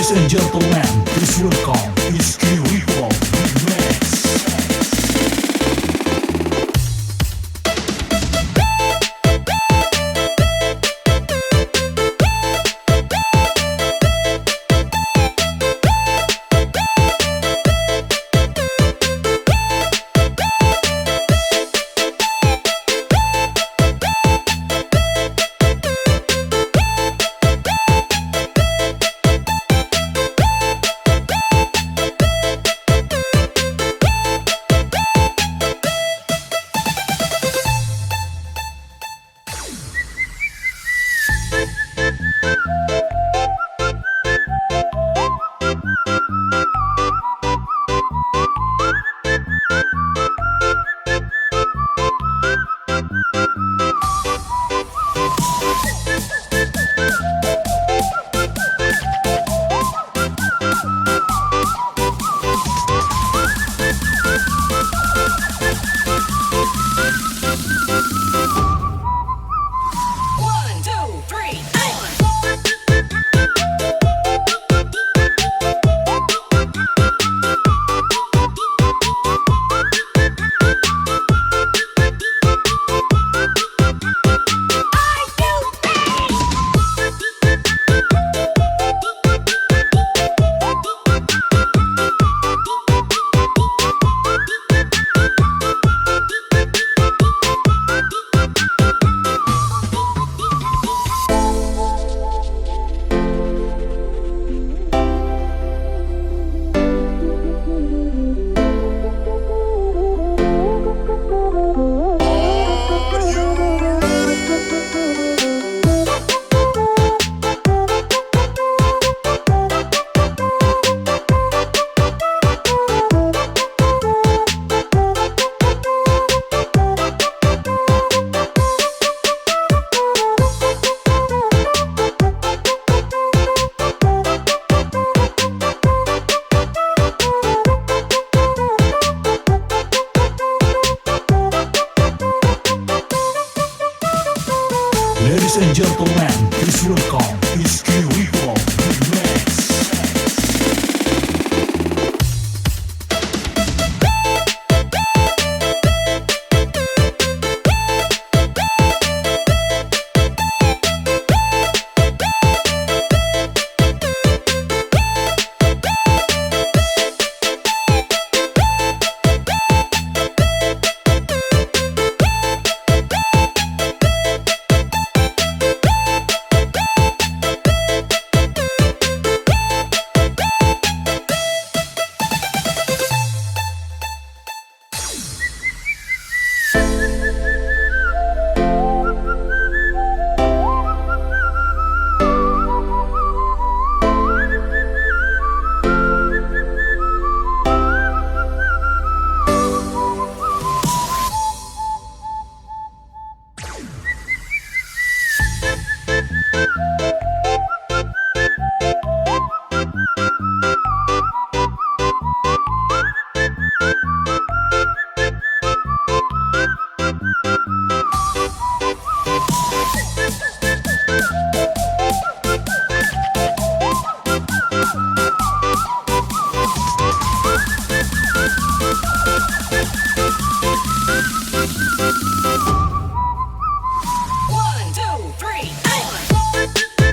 Ladies and gentlemen, please welcome Whiskey Rico Remix. Ladies and gentlemen, please welcome Whiskey Rico Remix. One, two, three, 4.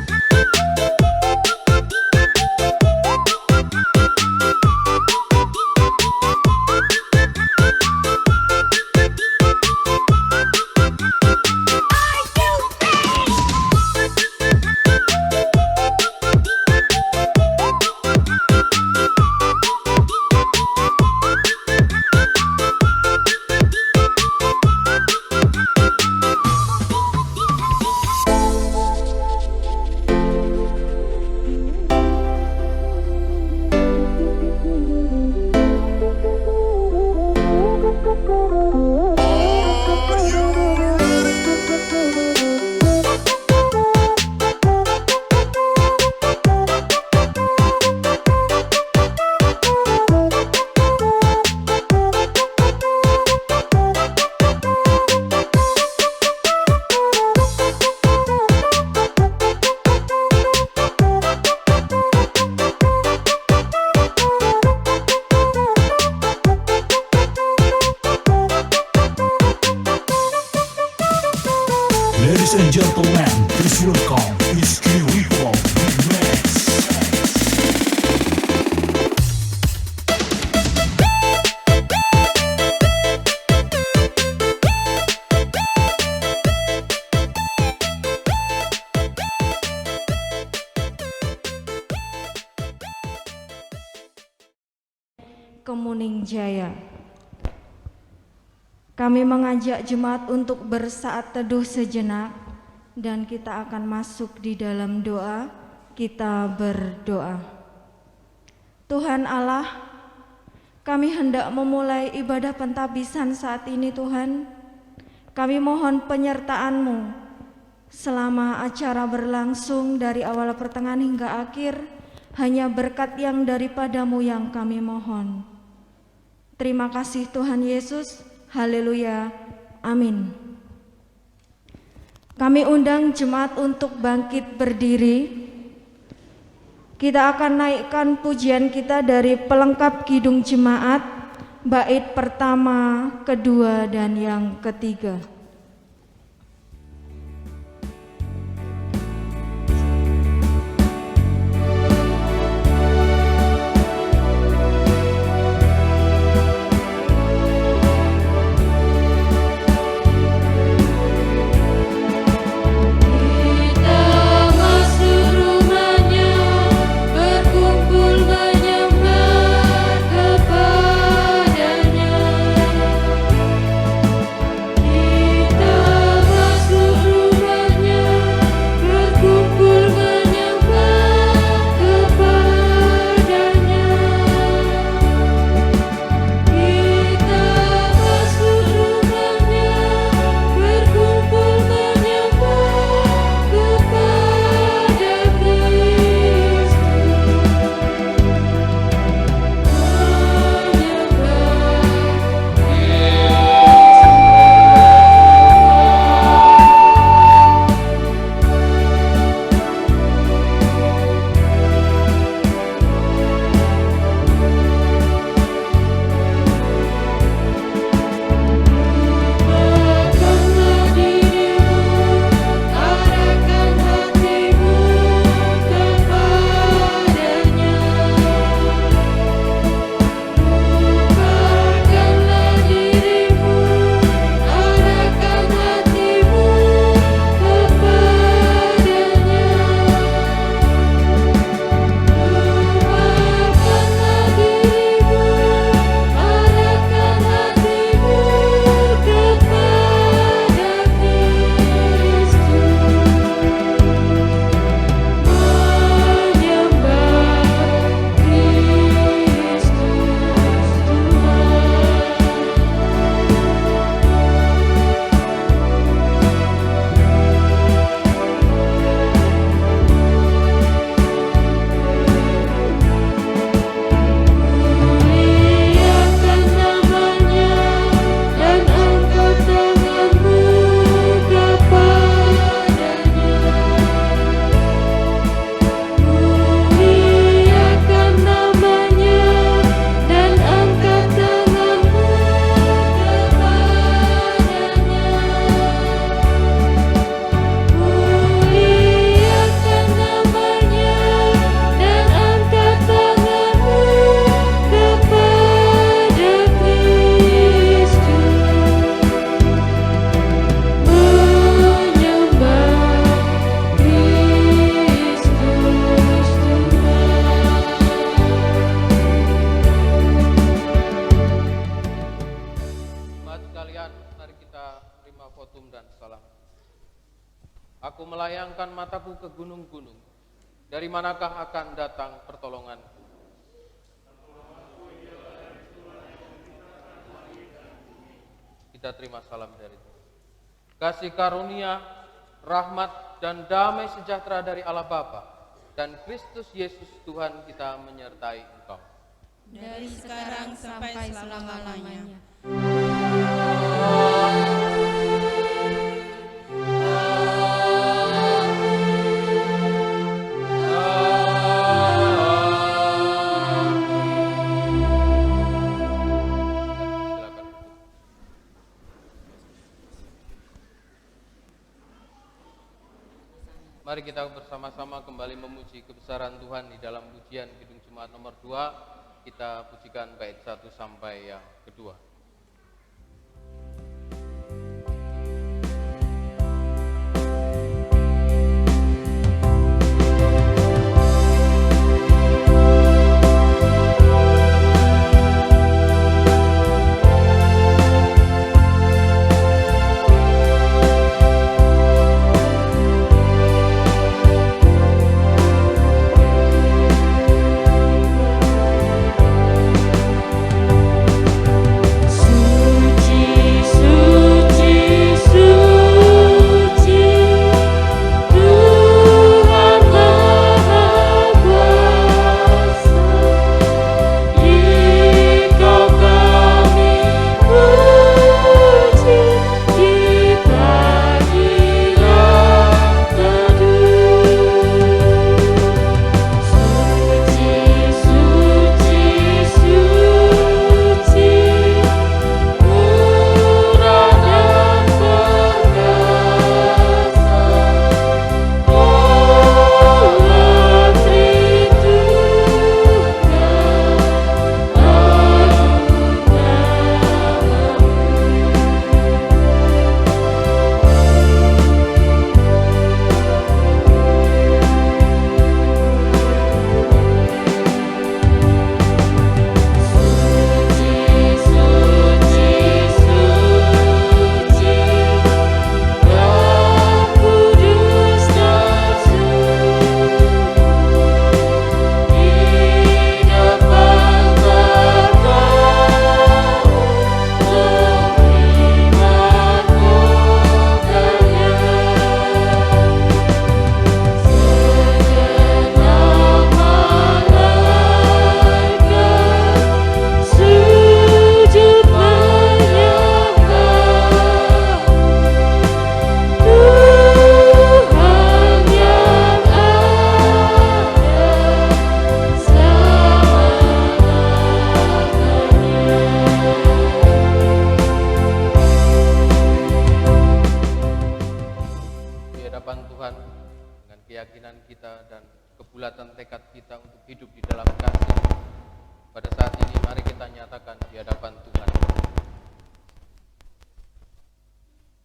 OM Trishulkom Iski Wiko Remix. Kemuning Jaya. Kami mengajak jemaat untuk bersaat teduh sejenak dan kita akan masuk di dalam doa. Kita berdoa. Tuhan Allah, kami hendak memulai ibadah pentabisan saat ini Tuhan. Kami mohon penyertaan-Mu selama acara berlangsung dari awal pertengahan hingga akhir. Hanya berkat yang daripada-Mu yang kami mohon. Terima kasih Tuhan Yesus. Haleluya. Amin. Kami undang jemaat untuk bangkit berdiri. Kita akan naikkan pujian kita dari pelengkap kidung jemaat, bait pertama, kedua, dan yang ketiga. Aku melayangkan mataku ke gunung-gunung. Dari manakah akan datang pertolongan? Kita terima salam dari Tuhan. Kasih karunia, rahmat, dan damai sejahtera dari Allah Bapa dan Kristus Yesus Tuhan kita menyertai engkau. Dari sekarang sampai selama-lamanya. Mari kita bersama-sama kembali memuji kebesaran Tuhan di dalam pujian Kidung Jemaat nomor 2. Kita pujikan bait 1 sampai yang kedua.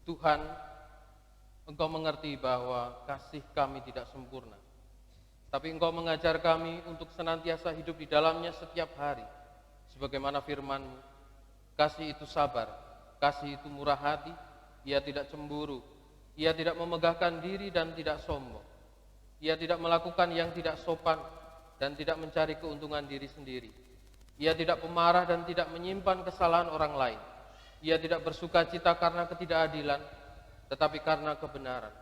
Tuhan, Engkau mengerti bahwa kasih kami tidak sempurna, tapi Engkau mengajar kami untuk senantiasa hidup di dalamnya setiap hari. Sebagaimana firman-Mu, kasih itu sabar, kasih itu murah hati, ia tidak cemburu, ia tidak memegahkan diri dan tidak sombong. Ia tidak melakukan yang tidak sopan dan tidak mencari keuntungan diri sendiri. Ia tidak pemarah dan tidak menyimpan kesalahan orang lain. Ia tidak bersuka cita karena ketidakadilan, tetapi karena kebenaran.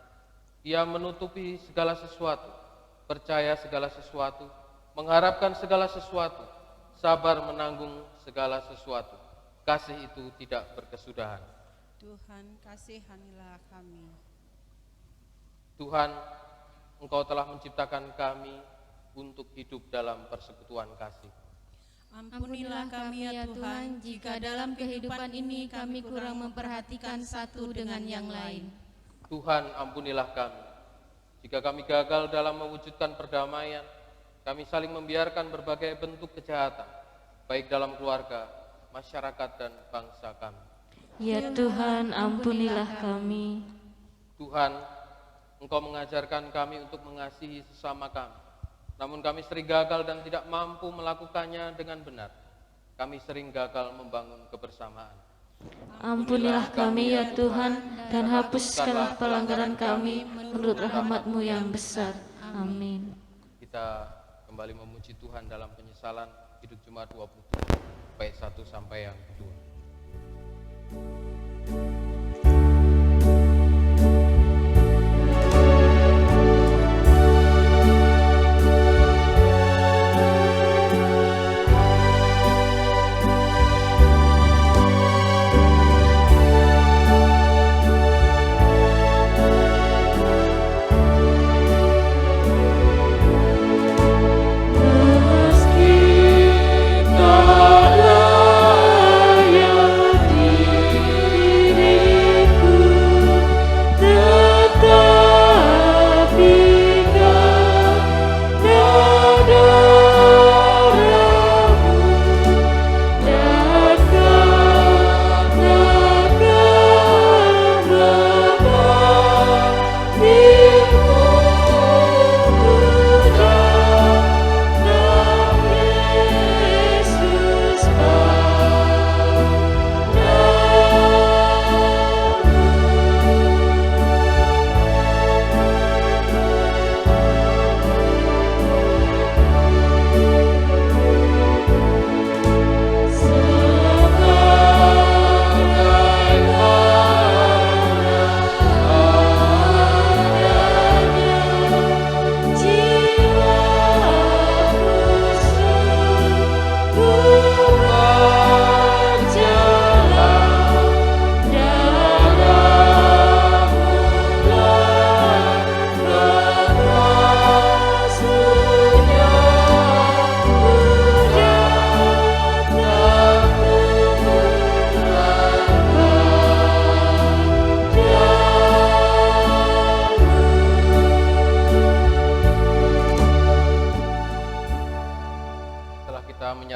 Ia menutupi segala sesuatu, percaya segala sesuatu, mengharapkan segala sesuatu, sabar menanggung segala sesuatu. Kasih itu tidak berkesudahan. Tuhan, kasihanilah kami. Tuhan, Engkau telah menciptakan kami untuk hidup dalam persekutuan kasih. Ampunilah kami ya Tuhan, jika dalam kehidupan ini kami kurang memperhatikan satu dengan yang lain. Tuhan, ampunilah kami, jika kami gagal dalam mewujudkan perdamaian, kami saling membiarkan berbagai bentuk kejahatan, baik dalam keluarga, masyarakat, dan bangsa kami. Ya Tuhan, ampunilah kami. Tuhan, Engkau mengajarkan kami untuk mengasihi sesama kami. Namun kami sering gagal dan tidak mampu melakukannya dengan benar. Kami sering gagal membangun kebersamaan. Ampunilah kami ya Tuhan, dan hapuskanlah pelanggaran kami menurut rahmat-Mu yang besar. Amin. Kita kembali memuji Tuhan dalam penyesalan Kidung Jemaat 27, bait 1 sampai yang kedua. Meski tak layak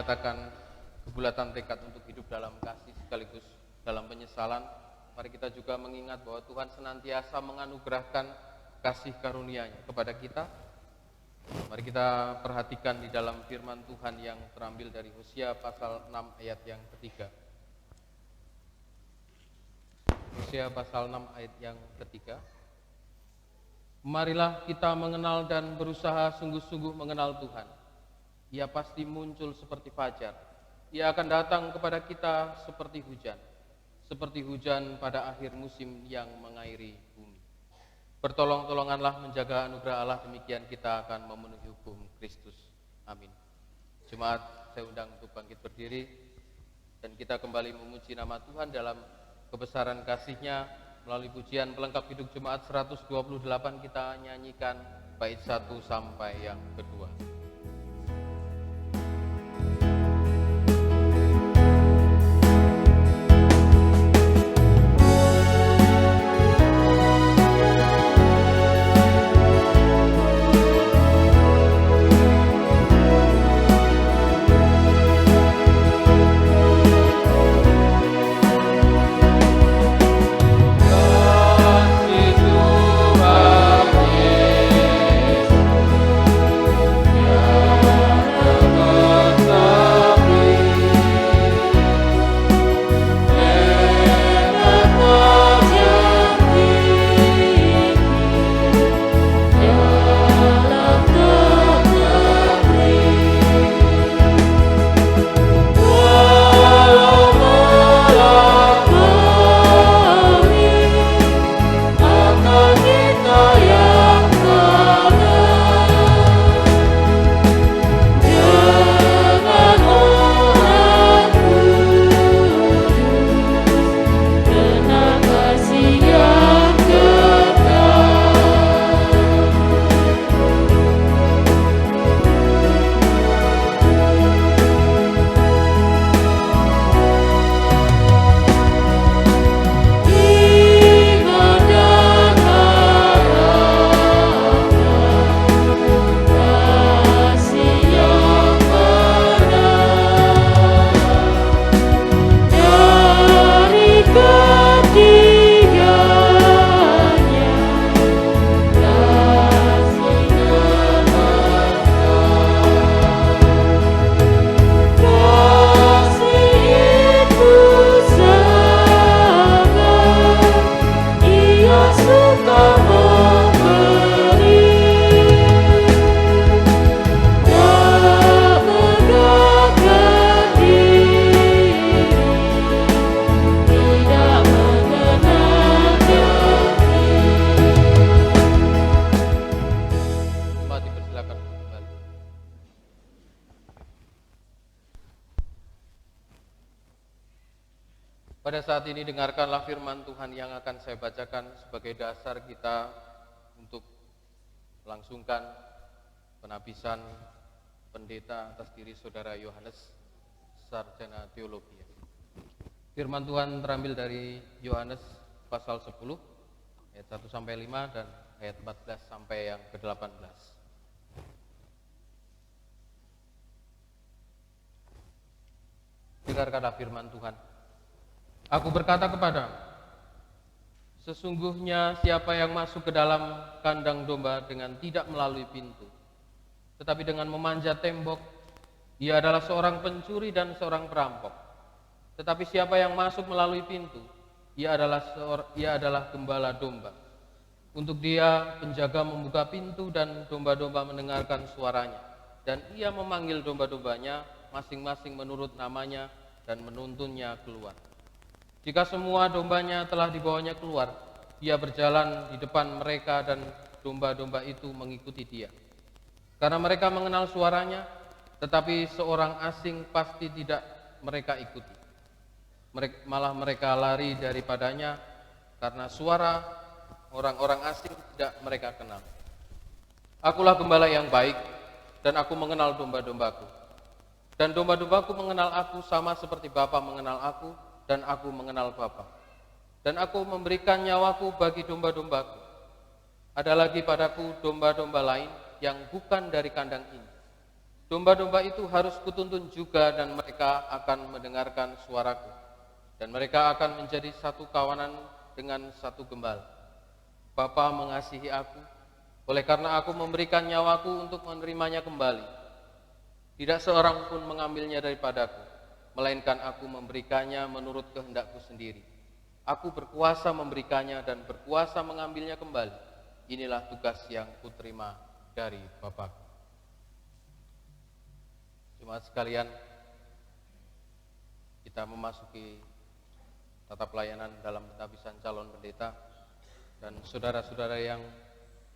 menyatakan kebulatan tekad untuk hidup dalam kasih sekaligus dalam penyesalan, mari kita juga mengingat bahwa Tuhan senantiasa menganugerahkan kasih karunia-Nya kepada kita. Mari kita perhatikan di dalam firman Tuhan yang terambil dari Hosea pasal 6 ayat yang ketiga. Hosea pasal 6 ayat yang ketiga. Marilah kita mengenal dan berusaha sungguh-sungguh mengenal Tuhan. Ia pasti muncul seperti fajar. Ia akan datang kepada kita seperti hujan pada akhir musim yang mengairi bumi. Bertolong-tolonganlah menjaga anugerah Allah, demikian kita akan memenuhi hukum Kristus. Amin. Jemaat, saya undang untuk bangkit berdiri dan kita kembali memuji nama Tuhan dalam kebesaran kasih-Nya. Melalui pujian pelengkap hidup Jemaat 128 kita nyanyikan bait 1 sampai yang kedua. Pada saat ini dengarkanlah firman Tuhan yang akan saya bacakan sebagai dasar kita untuk melangsungkan penabisan pendeta atas diri Saudara Yohanes, Sarjana Teologi. Firman Tuhan terambil dari Yohanes pasal 10 ayat 1 sampai 5 dan ayat 14 sampai yang ke-18. Dengarkanlah firman Tuhan. Aku berkata kepadamu, sesungguhnya siapa yang masuk ke dalam kandang domba dengan tidak melalui pintu, tetapi dengan memanjat tembok, ia adalah seorang pencuri dan seorang perampok. Tetapi siapa yang masuk melalui pintu, ia adalah gembala domba. Untuk dia penjaga membuka pintu dan domba-domba mendengarkan suaranya, dan ia memanggil domba-dombanya masing-masing menurut namanya dan menuntunnya keluar. Jika semua dombanya telah dibawanya keluar, ia berjalan di depan mereka dan domba-domba itu mengikuti dia. Karena mereka mengenal suaranya, tetapi seorang asing pasti tidak mereka ikuti. Malah mereka lari daripadanya karena suara orang-orang asing tidak mereka kenal. Akulah gembala yang baik dan aku mengenal domba-dombaku. Dan domba-dombaku mengenal aku sama seperti Bapa mengenal aku dan aku mengenal Bapa. Dan aku memberikan nyawaku bagi domba-dombaku. Ada lagi padaku domba-domba lain yang bukan dari kandang ini. Domba-domba itu harus kutuntun juga dan mereka akan mendengarkan suaraku. Dan mereka akan menjadi satu kawanan dengan satu gembala. Bapa mengasihi aku, oleh karena aku memberikan nyawaku untuk menerimanya kembali. Tidak seorang pun mengambilnya daripadaku, melainkan aku memberikannya menurut kehendakku sendiri. Aku berkuasa memberikannya dan berkuasa mengambilnya kembali. Inilah tugas yang kuterima dari Bapa. Jemaat sekalian, kita memasuki tata pelayanan dalam penghabisan calon pendeta, dan saudara-saudara yang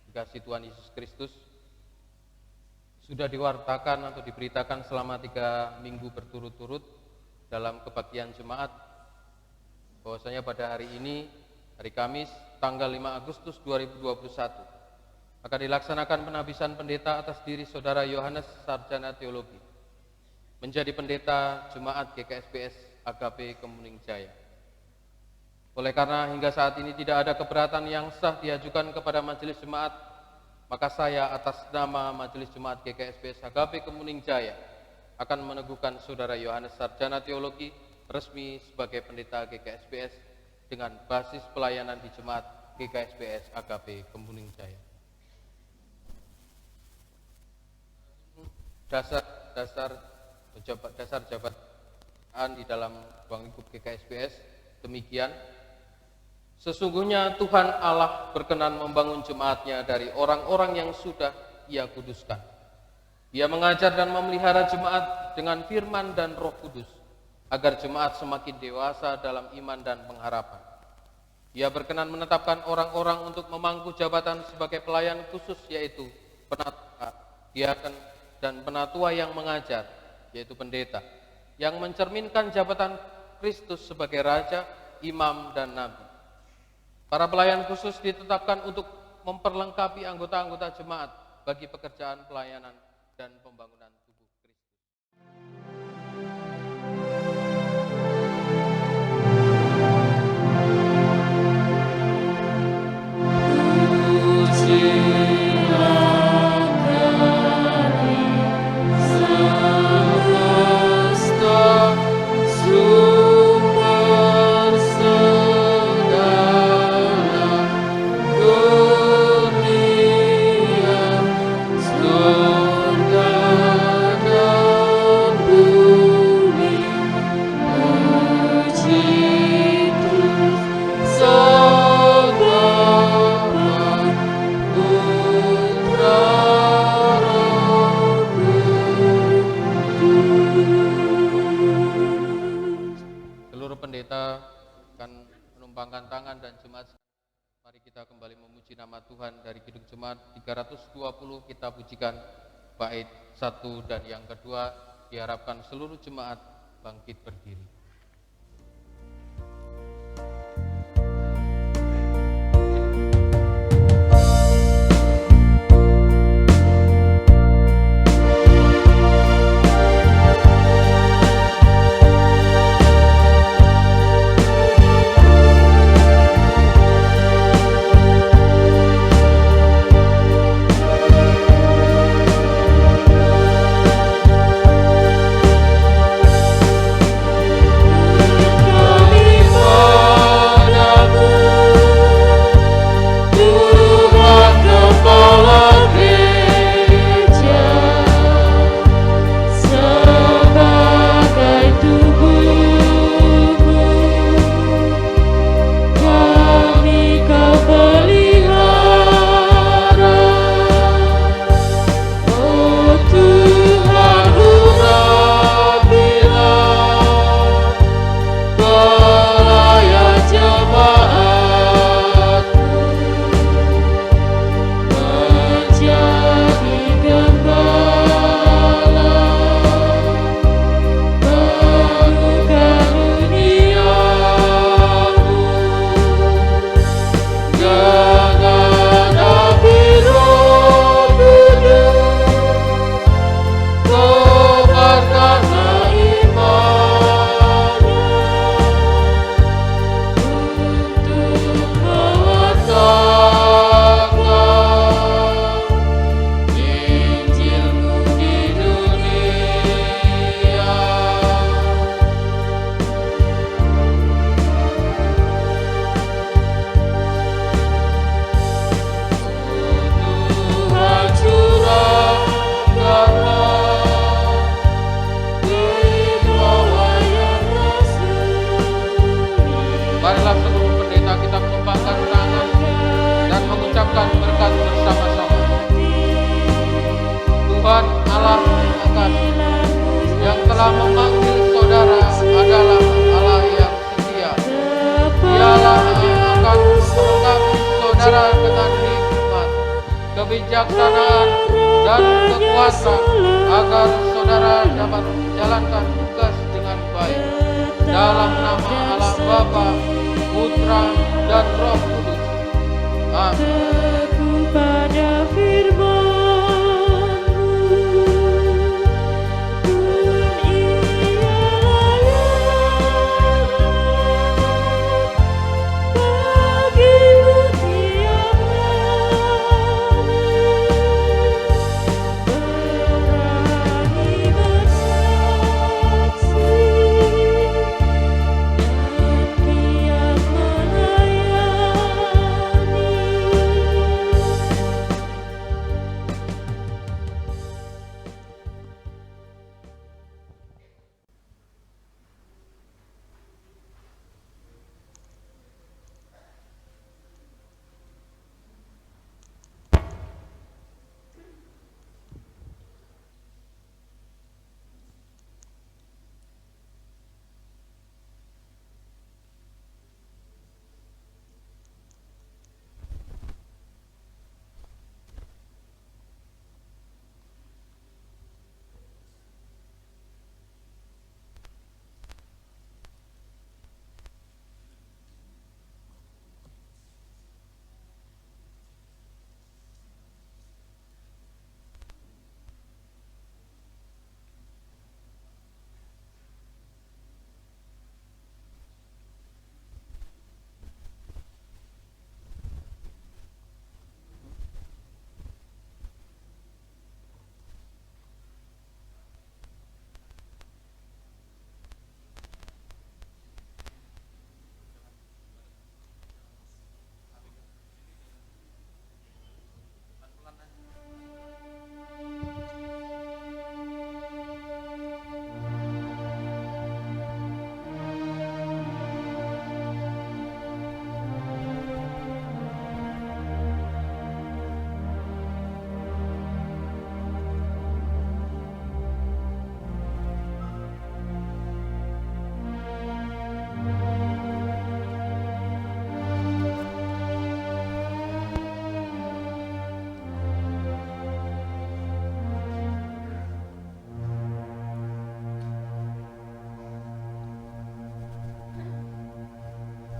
dikasihi Tuhan Yesus Kristus, sudah diwartakan atau diberitakan selama 3 minggu berturut-turut dalam kebaktian jemaat bahwasanya pada hari ini, hari Kamis, tanggal 5 Agustus 2021, akan dilaksanakan penabisan pendeta atas diri Saudara Yohanes Sarjana Teologi menjadi pendeta Jemaat GKSBS AKP Kemuning Jaya. Oleh karena hingga saat ini tidak ada keberatan yang sah diajukan kepada Majelis Jemaat, maka saya atas nama Majelis Jemaat GKSBS AKP Kemuning Jaya akan meneguhkan Saudara Yohanes Sarjana Teologi resmi sebagai pendeta GKSBS dengan basis pelayanan di Jemaat GKSBS AKP Kemuning Jaya. Dasar jabatan di dalam ruang lingkup GKSBS demikian. Sesungguhnya Tuhan Allah berkenan membangun jemaatnya dari orang-orang yang sudah Ia kuduskan. Ia mengajar dan memelihara jemaat dengan firman dan Roh Kudus, agar jemaat semakin dewasa dalam iman dan pengharapan. Ia berkenan menetapkan orang-orang untuk memangku jabatan sebagai pelayan khusus, yaitu penatua, diaken, dan penatua yang mengajar, yaitu pendeta, yang mencerminkan jabatan Kristus sebagai Raja, Imam, dan Nabi. Para pelayan khusus ditetapkan untuk memperlengkapi anggota-anggota jemaat bagi pekerjaan pelayanan dan pembangunan tubuh Kristus. Tuhan dari Kidung Jemaat 320 kita pujikan bait 1 dan yang kedua diharapkan seluruh jemaat bangkit berdiri. kebijaksanaan, dan kekuatan agar saudara dapat menjalankan tugas dengan baik. Dalam nama Allah Bapa, Putra, dan Roh Kudus. Amin. Pada firman-Mu, bagimu tiap hari berani bersaksi dan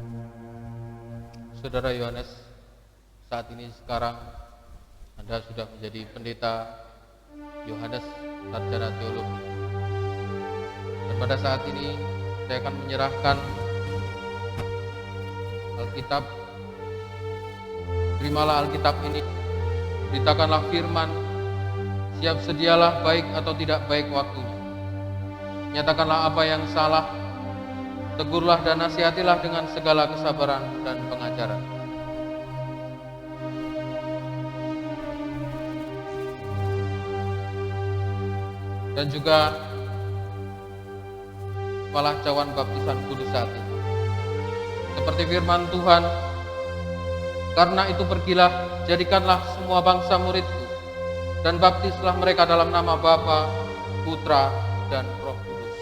giat Saudara Yohanes, saat ini sekarang Anda sudah menjadi pendeta Yohanes Sarjana Teologi. Dan pada saat ini saya akan menyerahkan Alkitab. Terimalah Alkitab ini, beritakanlah firman, siap sedialah baik atau tidak baik waktunya. Nyatakanlah apa yang salah, tegurlah dan nasihatilah dengan segala kesabaran dan pengajaran. Dan juga kepala cawan baptisan kudus saat ini. Seperti firman Tuhan, karena itu pergilah, jadikanlah semua bangsa muridku, dan baptislah mereka dalam nama Bapa, Putra, dan Roh Kudus.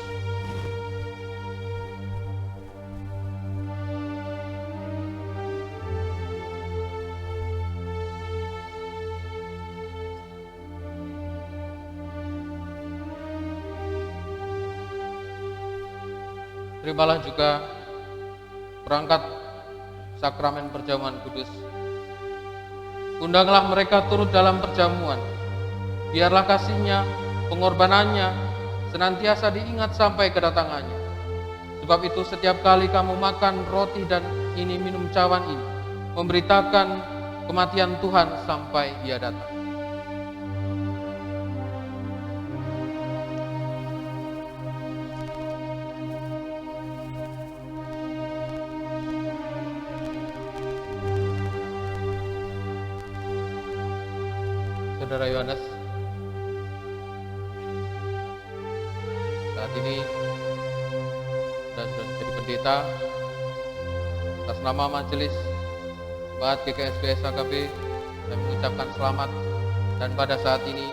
Terimalah juga perangkat sakramen perjamuan kudus. Undanglah mereka turut dalam perjamuan. Biarlah kasihnya, pengorbanannya senantiasa diingat sampai kedatangannya. Sebab itu setiap kali kamu makan roti dan ini minum cawan ini, memberitakan kematian Tuhan sampai Ia datang. Saudara Yohanes, saat ini sudah menjadi pendeta. Atas nama Majelis Jemaat GKSP SHKB, saya mengucapkan selamat, dan pada saat ini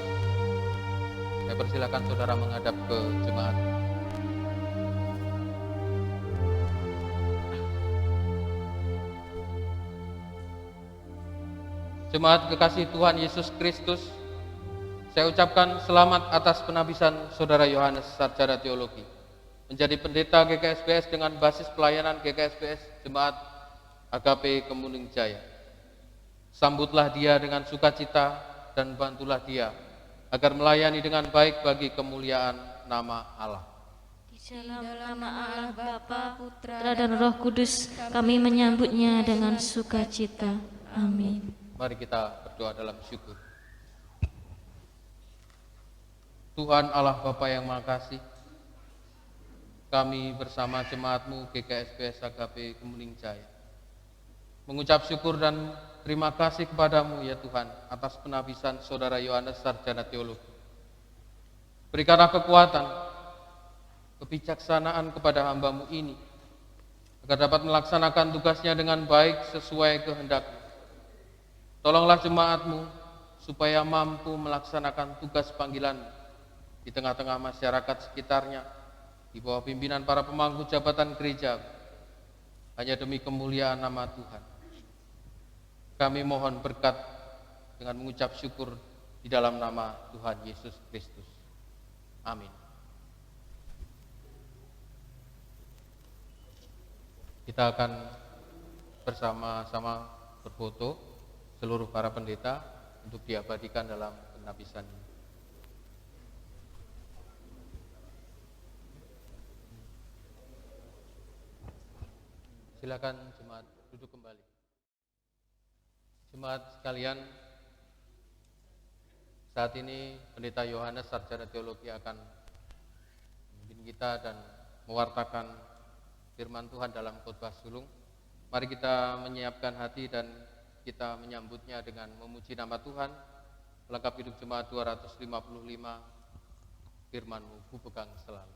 saya persilakan saudara menghadap ke jemaat. Jemaat kekasih Tuhan Yesus Kristus, saya ucapkan selamat atas penabisan Saudara Yohanes Sarjana Teologi menjadi pendeta GKSBS dengan basis pelayanan GKSBS Jemaat AKP Kemuning Jaya. Sambutlah dia dengan sukacita dan bantulah dia agar melayani dengan baik bagi kemuliaan nama Allah. Di dalam nama Allah Bapa, Putra dan Roh Kudus, kami menyambutnya dengan sukacita. Amin. Mari kita berdoa dalam syukur. Tuhan Allah Bapa yang Maha Kasih, kami bersama jemaat-Mu GKSBS AKP Kemuning Jaya mengucap syukur dan terima kasih kepadamu ya Tuhan atas penabisan Saudara Yohanes Sarjana Teologi. Berikanlah kekuatan, kebijaksanaan kepada hamba-Mu ini agar dapat melaksanakan tugasnya dengan baik sesuai kehendak-Mu. Tolonglah jemaat-Mu supaya mampu melaksanakan tugas panggilan-Mu di tengah-tengah masyarakat sekitarnya, di bawah pimpinan para pemangku jabatan gereja, hanya demi kemuliaan nama Tuhan. Kami mohon berkat dengan mengucap syukur di dalam nama Tuhan Yesus Kristus. Amin. Kita akan bersama-sama berfoto seluruh para pendeta untuk diabadikan dalam penabisan ini. Silakan jemaat duduk kembali. Jemaat sekalian, saat ini Pendeta Yohanes Sarjana Teologi akan memimpin kita dan mewartakan firman Tuhan dalam khotbah sulung. Mari kita menyiapkan hati dan kita menyambutnya dengan memuji nama Tuhan. Lengkap hidup jemaat 255, firman-Mu ku pegang selalu.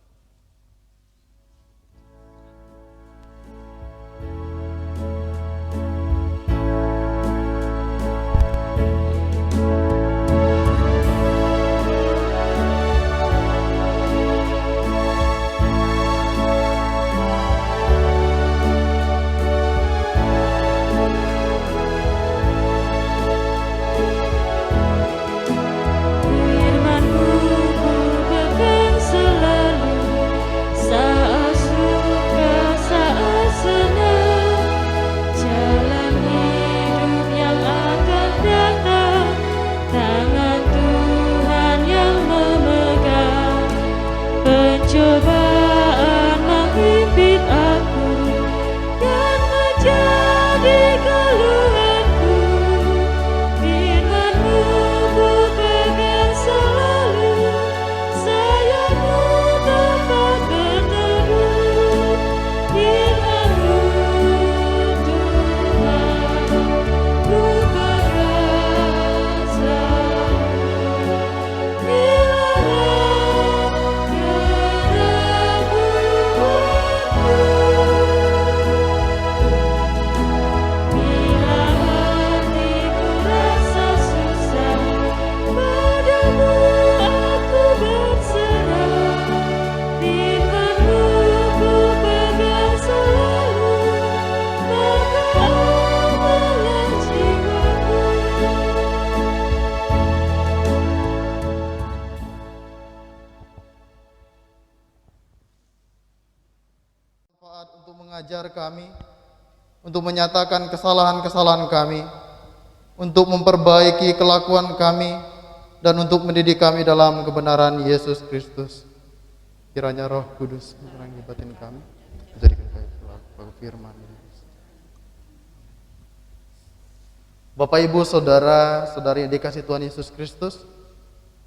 Cobaan menghimpit aku dan menjadi keluhanku. Firman-Mu ku pegang selalu, sayap-Mu tempat berteduh. Firman-Mu Tuhan ku pegang selalu. Untuk mengajar kami, untuk menyatakan kesalahan-kesalahan kami, untuk memperbaiki kelakuan kami, dan untuk mendidik kami dalam kebenaran Yesus Kristus. Kiranya Roh Kudus menerangi batin kami, menjadikan kami pelaku firman. Bapak, Ibu, Saudara, Saudari yang dikasihi Tuhan Yesus Kristus,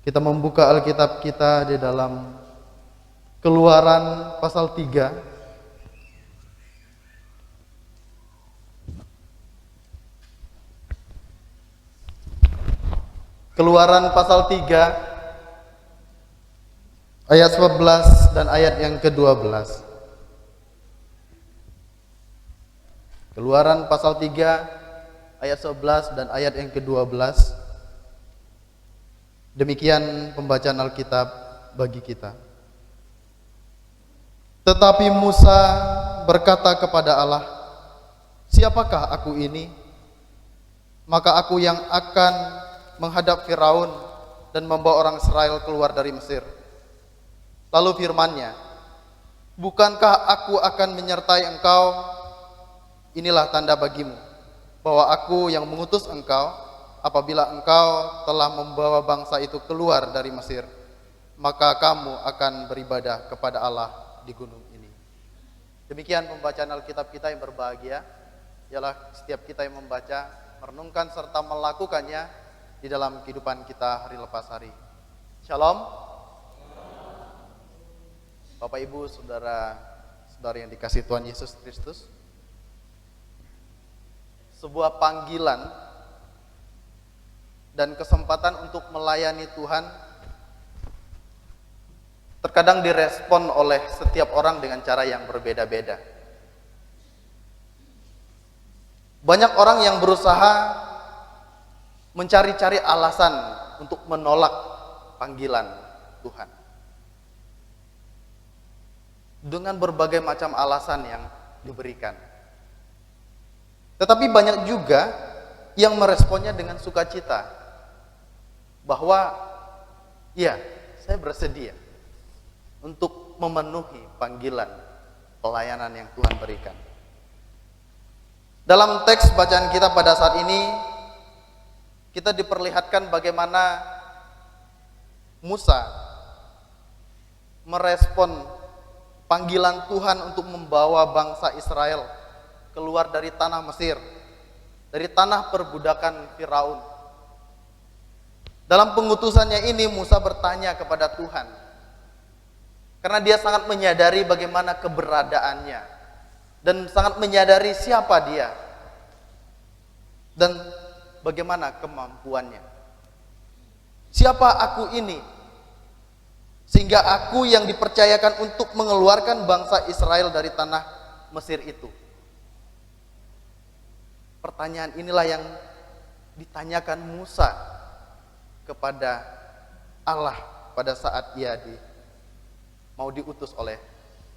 kita membuka Alkitab kita di dalam Keluaran pasal 3. Keluaran pasal 3 ayat 11 dan ayat yang ke-12. Keluaran pasal 3 ayat 11 dan ayat yang ke-12. Demikian pembacaan Alkitab bagi kita. Tetapi Musa berkata kepada Allah, "Siapakah aku ini?" maka aku yang akan menghadap Firaun dan membawa orang Israel keluar dari Mesir. Lalu firman-Nya, bukankah aku akan menyertai engkau? Inilah tanda bagimu bahwa aku yang mengutus engkau. Apabila engkau telah membawa bangsa itu keluar dari Mesir, maka kamu akan beribadah kepada Allah di gunung ini. Demikian pembacaan Alkitab kita yang berbahagia. Ialah setiap kita yang membaca, merenungkan serta melakukannya di dalam kehidupan kita hari lepas hari. Shalom. Bapak Ibu, saudara-saudari yang dikasihi Tuhan Yesus Kristus. Sebuah panggilan dan kesempatan untuk melayani Tuhan terkadang direspon oleh setiap orang dengan cara yang berbeda-beda. Banyak orang yang berusaha mencari-cari alasan untuk menolak panggilan Tuhan dengan berbagai macam alasan yang diberikan. Tetapi banyak juga yang meresponnya dengan sukacita, bahwa ya, saya bersedia untuk memenuhi panggilan pelayanan yang Tuhan berikan. Dalam teks bacaan kita pada saat ini, kita diperlihatkan bagaimana Musa merespon panggilan Tuhan untuk membawa bangsa Israel keluar dari tanah Mesir, dari tanah perbudakan Firaun. Dalam pengutusannya ini Musa bertanya kepada Tuhan, karena dia sangat menyadari bagaimana keberadaannya dan sangat menyadari siapa dia dan bagaimana kemampuannya. Siapa aku ini sehingga aku yang dipercayakan untuk mengeluarkan bangsa Israel dari tanah Mesir itu? Pertanyaan inilah yang ditanyakan Musa kepada Allah pada saat ia mau diutus oleh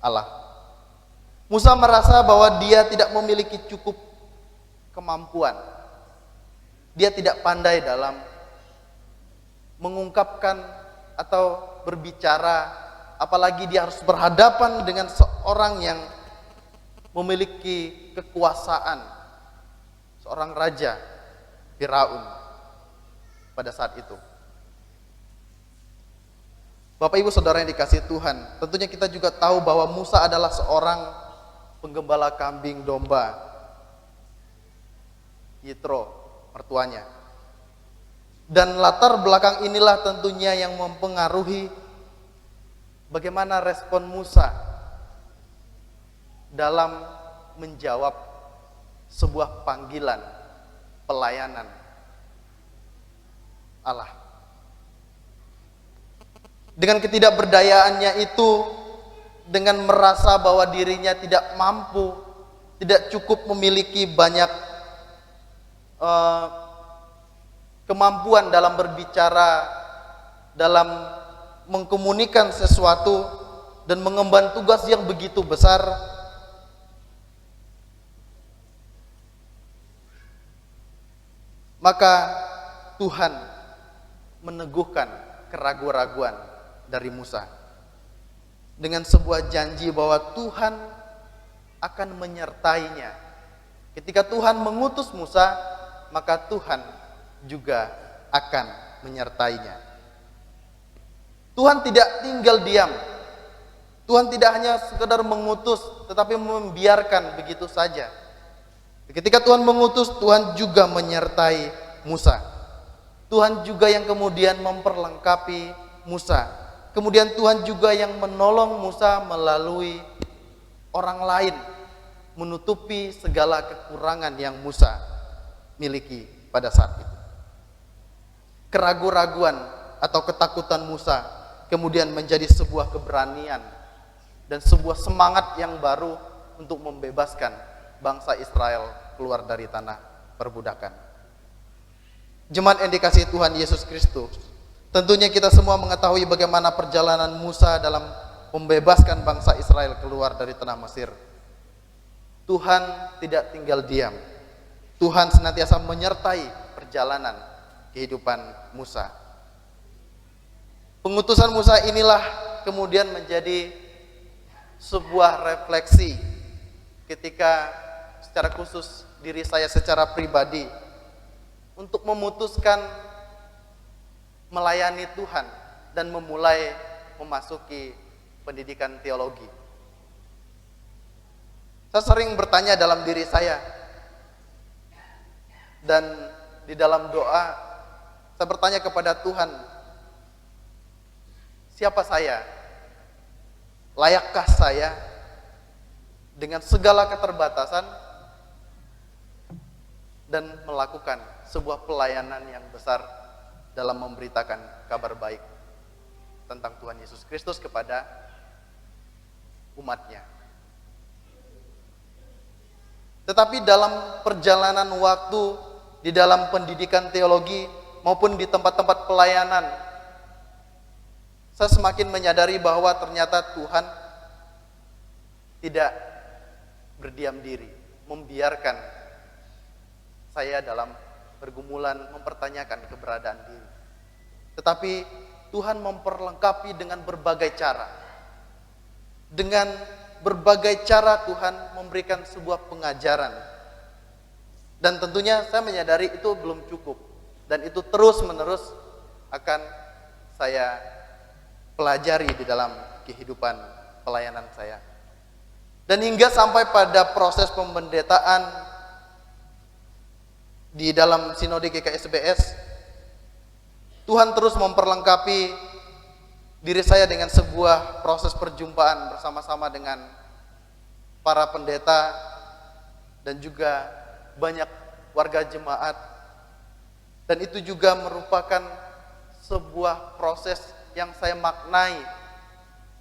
Allah. Musa merasa bahwa dia tidak memiliki cukup kemampuan. Dia tidak pandai dalam mengungkapkan atau berbicara, apalagi dia harus berhadapan dengan seorang yang memiliki kekuasaan, seorang raja Firaun pada saat itu. Bapak Ibu Saudara yang dikasihi Tuhan, tentunya kita juga tahu bahwa Musa adalah seorang penggembala kambing domba, Yitro, mertuanya. Dan latar belakang inilah tentunya yang mempengaruhi bagaimana respon Musa dalam menjawab sebuah panggilan pelayanan Allah. Dengan ketidakberdayaannya itu, dengan merasa bahwa dirinya tidak mampu, tidak cukup memiliki banyak kemampuan dalam berbicara, dalam mengkomunikasikan sesuatu dan mengemban tugas yang begitu besar, maka Tuhan meneguhkan keraguan-raguan dari Musa dengan sebuah janji bahwa Tuhan akan menyertainya. Ketika Tuhan mengutus Musa, maka Tuhan juga akan menyertainya. Tuhan tidak tinggal diam. Tuhan tidak hanya sekedar mengutus, tetapi membiarkan begitu saja. Ketika Tuhan mengutus, Tuhan juga menyertai Musa. Tuhan juga yang kemudian memperlengkapi Musa. Kemudian Tuhan juga yang menolong Musa melalui orang lain, menutupi segala kekurangan yang Musa miliki pada saat itu. Keraguan-raguan atau ketakutan Musa kemudian menjadi sebuah keberanian dan sebuah semangat yang baru untuk membebaskan bangsa Israel keluar dari tanah perbudakan. Jemaat yang dikasihi Tuhan Yesus Kristus, tentunya kita semua mengetahui bagaimana perjalanan Musa dalam membebaskan bangsa Israel keluar dari tanah Mesir. Tuhan tidak tinggal diam. Tuhan senantiasa menyertai perjalanan kehidupan Musa. Pengutusan Musa inilah kemudian menjadi sebuah refleksi ketika secara khusus diri saya secara pribadi untuk memutuskan melayani Tuhan dan memulai memasuki pendidikan teologi. Saya sering bertanya dalam diri saya, dan di dalam doa saya bertanya kepada Tuhan, siapa saya? Layakkah saya dengan segala keterbatasan dan melakukan sebuah pelayanan yang besar dalam memberitakan kabar baik tentang Tuhan Yesus Kristus kepada umatnya. Tetapi dalam perjalanan waktu di dalam pendidikan teologi maupun di tempat-tempat pelayanan, saya semakin menyadari bahwa ternyata Tuhan tidak berdiam diri, membiarkan saya dalam pergumulan mempertanyakan keberadaan diri. Tetapi Tuhan memperlengkapi dengan berbagai cara. Dengan berbagai cara Tuhan memberikan sebuah pengajaran. Dan tentunya saya menyadari itu belum cukup. Dan itu terus-menerus akan saya pelajari di dalam kehidupan pelayanan saya. Dan hingga sampai pada proses pembendetaan di dalam Sinode GKSBS, Tuhan terus memperlengkapi diri saya dengan sebuah proses perjumpaan bersama-sama dengan para pendeta dan juga banyak warga jemaat. Dan itu juga merupakan sebuah proses yang saya maknai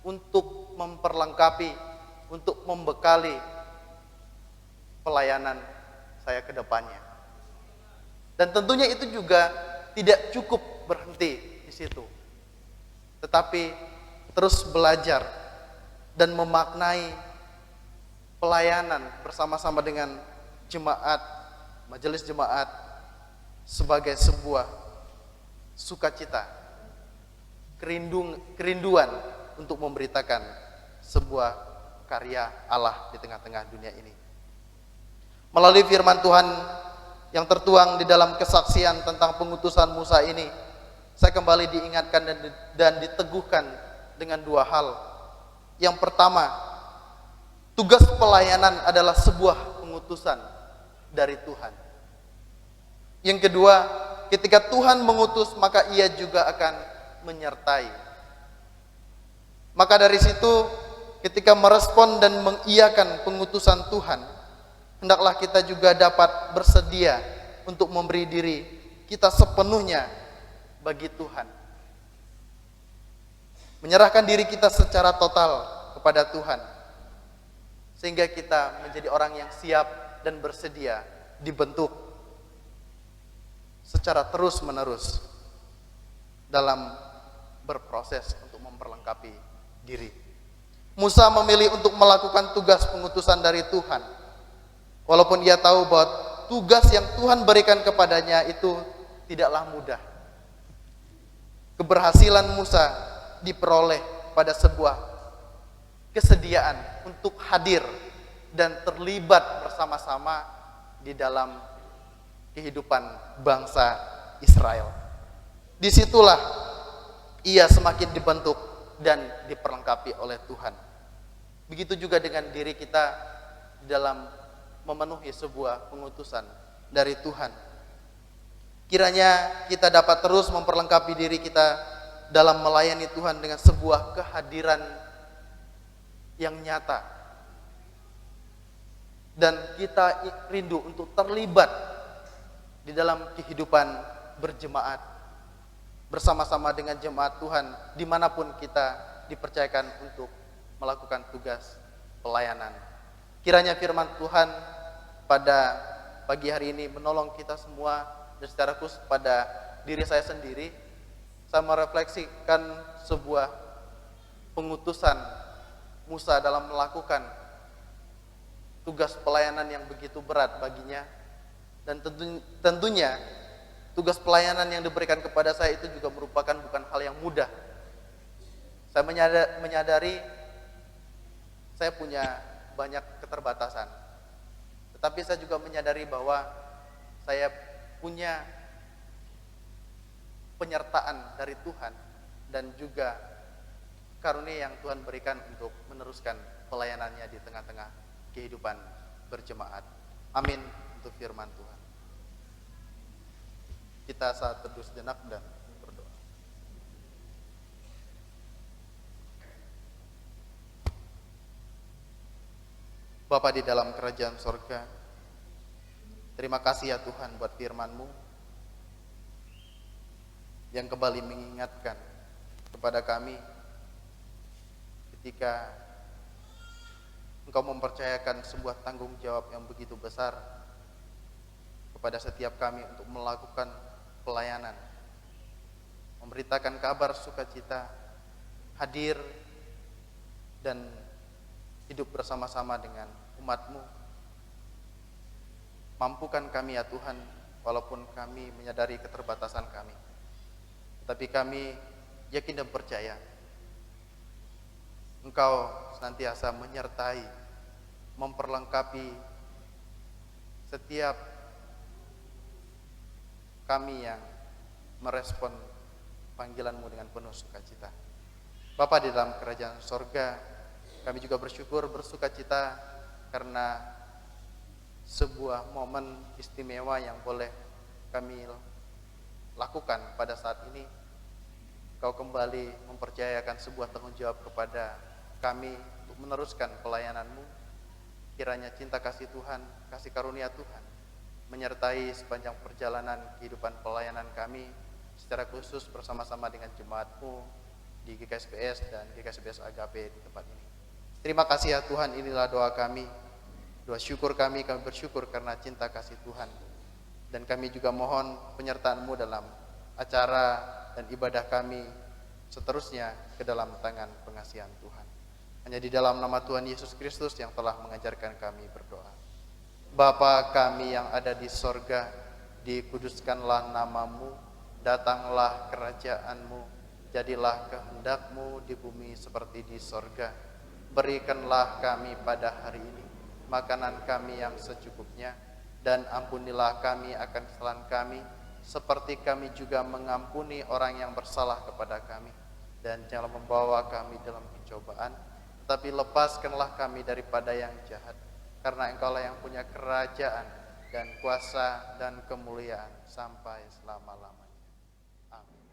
untuk memperlengkapi, untuk membekali pelayanan saya ke depannya. Dan tentunya itu juga tidak cukup berhenti di situ, tetapi terus belajar dan memaknai pelayanan bersama-sama dengan jemaat, majelis jemaat sebagai sebuah sukacita, kerinduan untuk memberitakan sebuah karya Allah di tengah-tengah dunia ini. Melalui firman Tuhan yang tertuang di dalam kesaksian tentang pengutusan Musa ini, saya kembali diingatkan dan diteguhkan dengan dua hal. Yang pertama, tugas pelayanan adalah sebuah pengutusan dari Tuhan. Yang kedua, ketika Tuhan mengutus, maka Ia juga akan menyertai. Maka dari situ, ketika merespon dan mengiyakan pengutusan Tuhan, hendaklah kita juga dapat bersedia untuk memberi diri kita sepenuhnya bagi Tuhan. Menyerahkan diri kita secara total kepada Tuhan, sehingga kita menjadi orang yang siap dan bersedia dibentuk secara terus-menerus dalam berproses untuk memperlengkapi diri. Musa memilih untuk melakukan tugas pengutusan dari Tuhan, walaupun ia tahu bahwa tugas yang Tuhan berikan kepadanya itu tidaklah mudah. Keberhasilan Musa diperoleh pada sebuah kesediaan untuk hadir dan terlibat bersama-sama di dalam kehidupan bangsa Israel. Disitulah ia semakin dibentuk dan diperlengkapi oleh Tuhan. Begitu juga dengan diri kita dalam memenuhi sebuah pengutusan dari Tuhan. Kiranya kita dapat terus memperlengkapi diri kita dalam melayani Tuhan dengan sebuah kehadiran yang nyata. Dan kita rindu untuk terlibat di dalam kehidupan berjemaat bersama-sama dengan jemaat Tuhan dimanapun kita dipercayakan untuk melakukan tugas pelayanan. Kiranya firman Tuhan pada pagi hari ini menolong kita semua, dan secara khusus pada diri saya sendiri. Saya merefleksikan sebuah pengutusan Musa dalam melakukan tugas pelayanan yang begitu berat baginya. Dan tentunya tugas pelayanan yang diberikan kepada saya itu juga merupakan bukan hal yang mudah. Saya menyadari saya punya banyak keterbatasan. Tetapi saya juga menyadari bahwa saya punya penyertaan dari Tuhan dan juga karunia yang Tuhan berikan untuk meneruskan pelayanannya di tengah-tengah kehidupan berjemaat. Amin untuk firman Tuhan. Kita saat teduh sejenak dan berdoa. Bapa di dalam kerajaan sorga, terima kasih ya Tuhan buat firman-Mu yang kembali mengingatkan kepada kami ketika Engkau mempercayakan sebuah tanggung jawab yang begitu besar kepada setiap kami untuk melakukan pelayanan, memberitakan kabar sukacita, hadir dan hidup bersama-sama dengan umat-Mu. Mampukan kami ya Tuhan, walaupun kami menyadari keterbatasan kami, tapi kami yakin dan percaya Engkau senantiasa menyertai, memperlengkapi setiap kami yang merespon panggilan-Mu dengan penuh sukacita. Bapa di dalam kerajaan sorga, kami juga bersukacita karena sebuah momen istimewa yang boleh kami lakukan pada saat ini. Kau kembali mempercayakan sebuah tanggung jawab kepada kami untuk meneruskan pelayanan-Mu. Kiranya cinta kasih Tuhan, kasih karunia Tuhan menyertai sepanjang perjalanan kehidupan pelayanan kami, secara khusus bersama-sama dengan jemaat-Mu di GKSPS dan GKSPS Agape di tempat ini. Terima kasih ya Tuhan, inilah doa kami, doa syukur kami bersyukur karena cinta kasih Tuhan. Dan kami juga mohon penyertaan-Mu dalam acara dan ibadah kami seterusnya ke dalam tangan pengasihan Tuhan. Hanya di dalam nama Tuhan Yesus Kristus yang telah mengajarkan kami berdoa. Bapa kami yang ada di sorga, dikuduskanlah nama-Mu, datanglah kerajaan-Mu, jadilah kehendak-Mu di bumi seperti di sorga. Berikanlah kami pada hari ini makanan kami yang secukupnya, dan ampunilah kami akan kesalahan kami, seperti kami juga mengampuni orang yang bersalah kepada kami. Dan janganlah membawa kami dalam pencobaan, tetapi lepaskanlah kami daripada yang jahat. Karena Engkaulah yang punya kerajaan dan kuasa dan kemuliaan sampai selama-lamanya. Amin.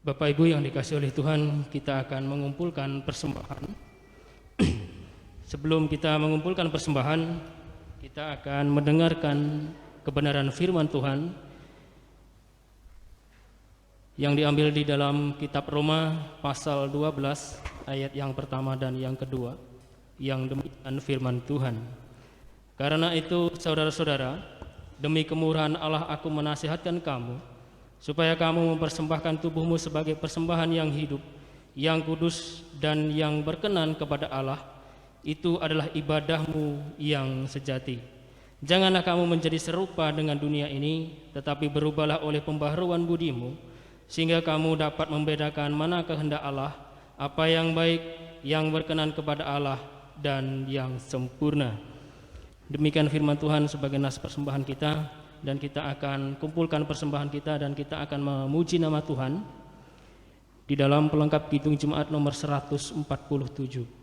Bapak Ibu yang dikasihi oleh Tuhan, kita akan mengumpulkan persembahan. Sebelum kita mengumpulkan persembahan, kita akan mendengarkan kebenaran firman Tuhan yang diambil di dalam kitab Roma pasal 12 ayat yang pertama dan yang kedua, yang demikian firman Tuhan. Karena itu saudara-saudara, demi kemurahan Allah aku menasihatkan kamu, supaya kamu mempersembahkan tubuhmu sebagai persembahan yang hidup, yang kudus dan yang berkenan kepada Allah. Itu adalah ibadahmu yang sejati. Janganlah kamu menjadi serupa dengan dunia ini, tetapi berubahlah oleh pembaharuan budimu, sehingga kamu dapat membedakan mana kehendak Allah, apa yang baik, yang berkenan kepada Allah, dan yang sempurna. Demikian firman Tuhan sebagai nas persembahan kita, dan kita akan kumpulkan persembahan kita dan kita akan memuji nama Tuhan di dalam pelengkap Kidung Jemaat nomor 147. Di sini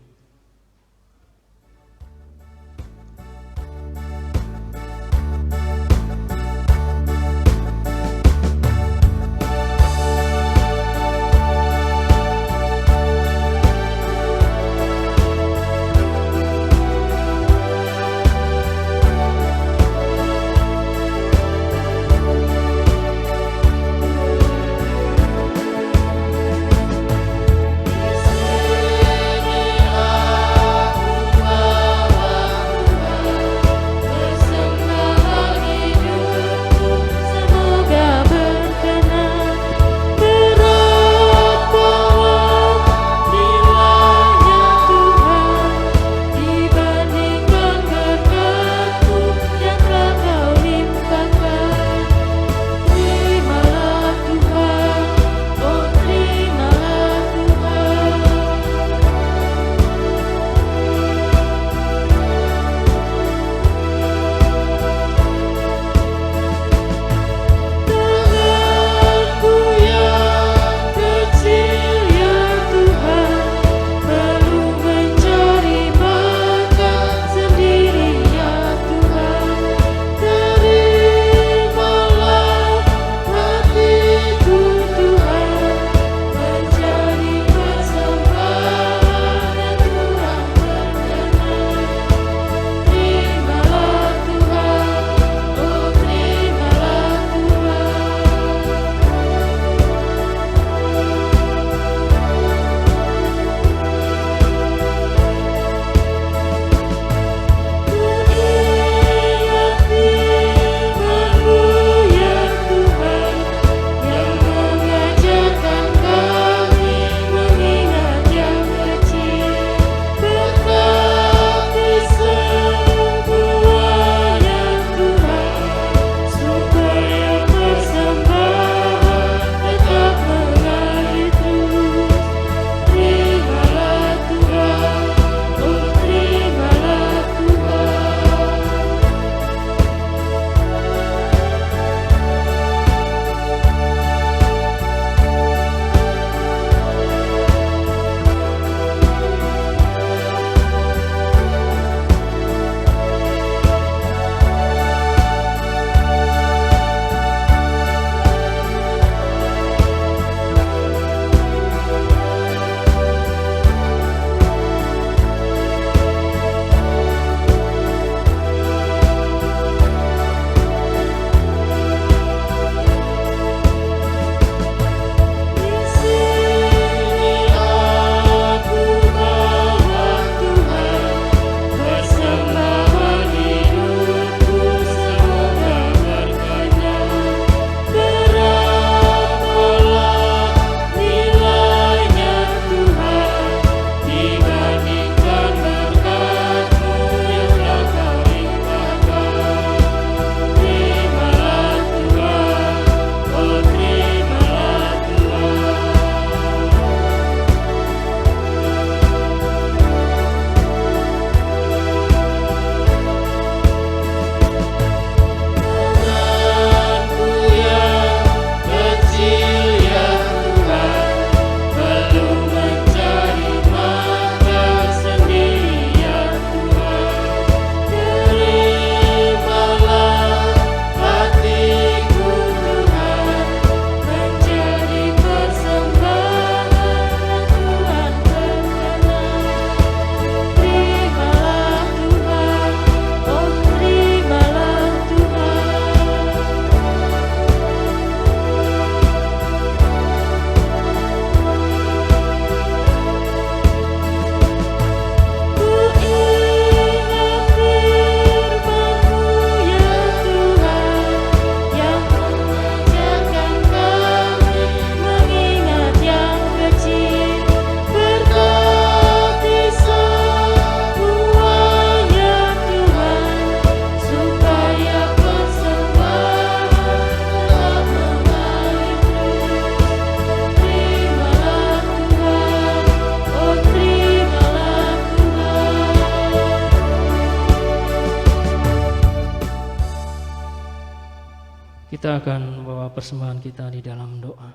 Kita akan membawa persembahan kita di dalam doa.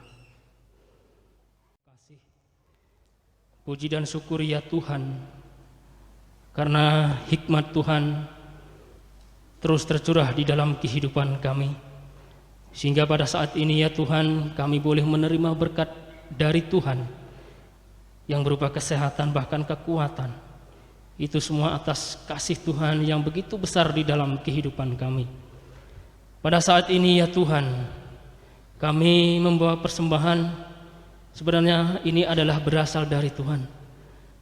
Kasih, puji dan syukur ya Tuhan, karena hikmat Tuhan terus tercurah di dalam kehidupan kami, sehingga pada saat ini ya Tuhan, kami boleh menerima berkat dari Tuhan yang berupa kesehatan bahkan kekuatan. Itu semua atas kasih Tuhan yang begitu besar di dalam kehidupan kami. Pada saat ini ya Tuhan, kami membawa persembahan, sebenarnya ini adalah berasal dari Tuhan.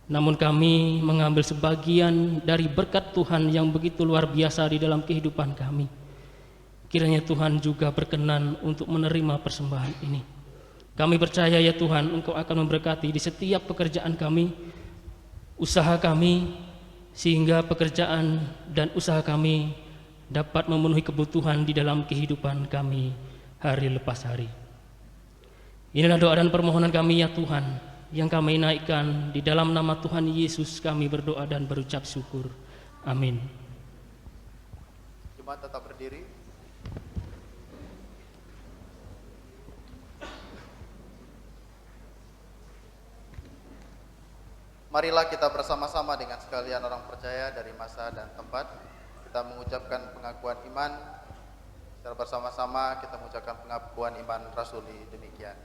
Namun kami mengambil sebagian dari berkat Tuhan yang begitu luar biasa di dalam kehidupan kami. Kiranya Tuhan juga berkenan untuk menerima persembahan ini. Kami percaya ya Tuhan, Engkau akan memberkati di setiap pekerjaan kami, usaha kami, sehingga pekerjaan dan usaha kami dapat memenuhi kebutuhan di dalam kehidupan kami hari lepas hari. Inilah doa dan permohonan kami ya Tuhan, yang kami naikkan di dalam nama Tuhan Yesus kami berdoa dan berucap syukur. Amin. Jemaat tetap berdiri. Marilah kita bersama-sama dengan sekalian orang percaya dari masa dan tempat. Kita mengucapkan pengakuan iman. Secara bersama-sama kita mengucapkan pengakuan iman rasuli demikian.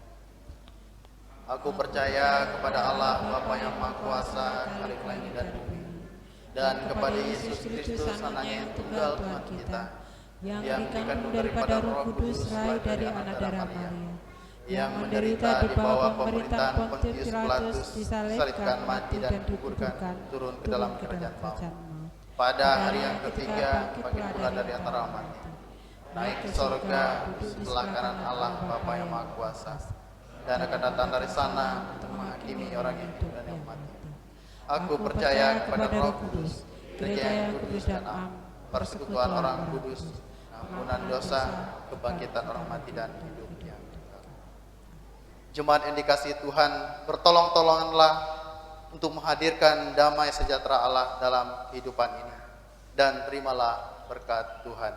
Aku percaya kepada Allah Bapa yang Maha Kuasa, Khalik langit dan bumi, dan kepada Yesus Kristus anaknya yang tunggal Tuhan kita, yang dikandung daripada Roh Kudus, lahir dari anak darah Maria, yang menderita di bawah pemerintahan Pontius Pilatus, disalibkan, mati dan dikuburkan, turun ke dalam kerajaan maut. Pada hari yang ketiga, bangkit pula dari antara mati, naik ke sorga, sebelah kanan Allah Bapa yang Maha Kuasa, dan akan datang dari sana untuk menghakimi orang yang hidup dan yang mati. Aku percaya kepada Roh Kudus, Gereja yang kudus dan am, persekutuan orang kudus, ampunan dosa, kebangkitan orang mati dan hidup yang kekal. Jemaat yang dikasihi Tuhan, bertolong-tolonganlah untuk menghadirkan damai sejahtera Allah dalam kehidupan ini, dan terimalah berkat Tuhan.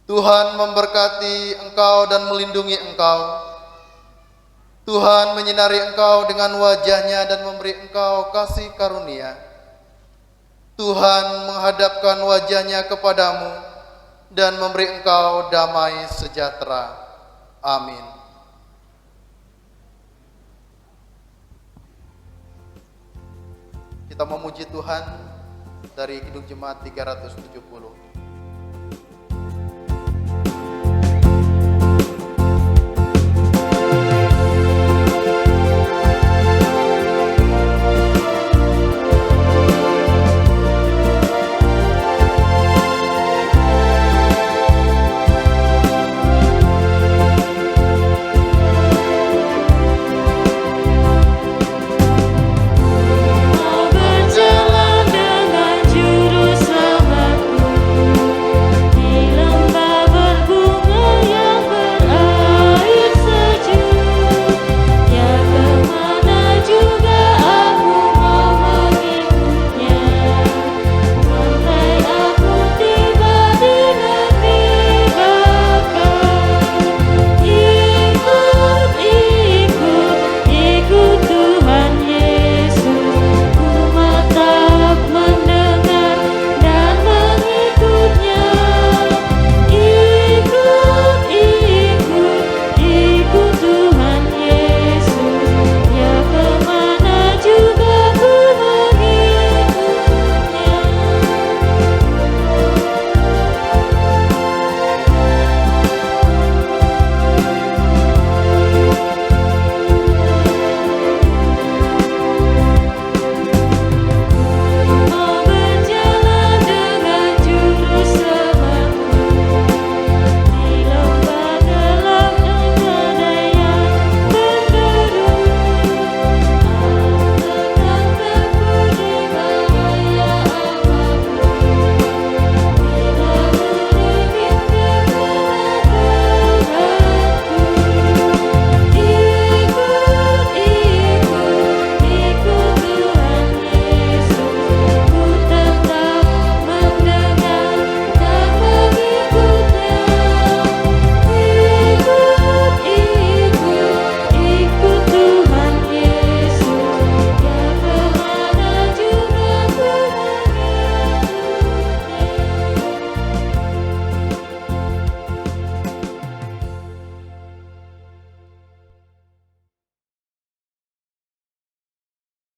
Tuhan memberkati engkau dan melindungi engkau. Tuhan menyinari engkau dengan wajah-Nya dan memberi engkau kasih karunia. Tuhan menghadapkan wajah-Nya kepadamu dan memberi engkau damai sejahtera. Amin. Kita memuji Tuhan dari Kidung Jemaat 370.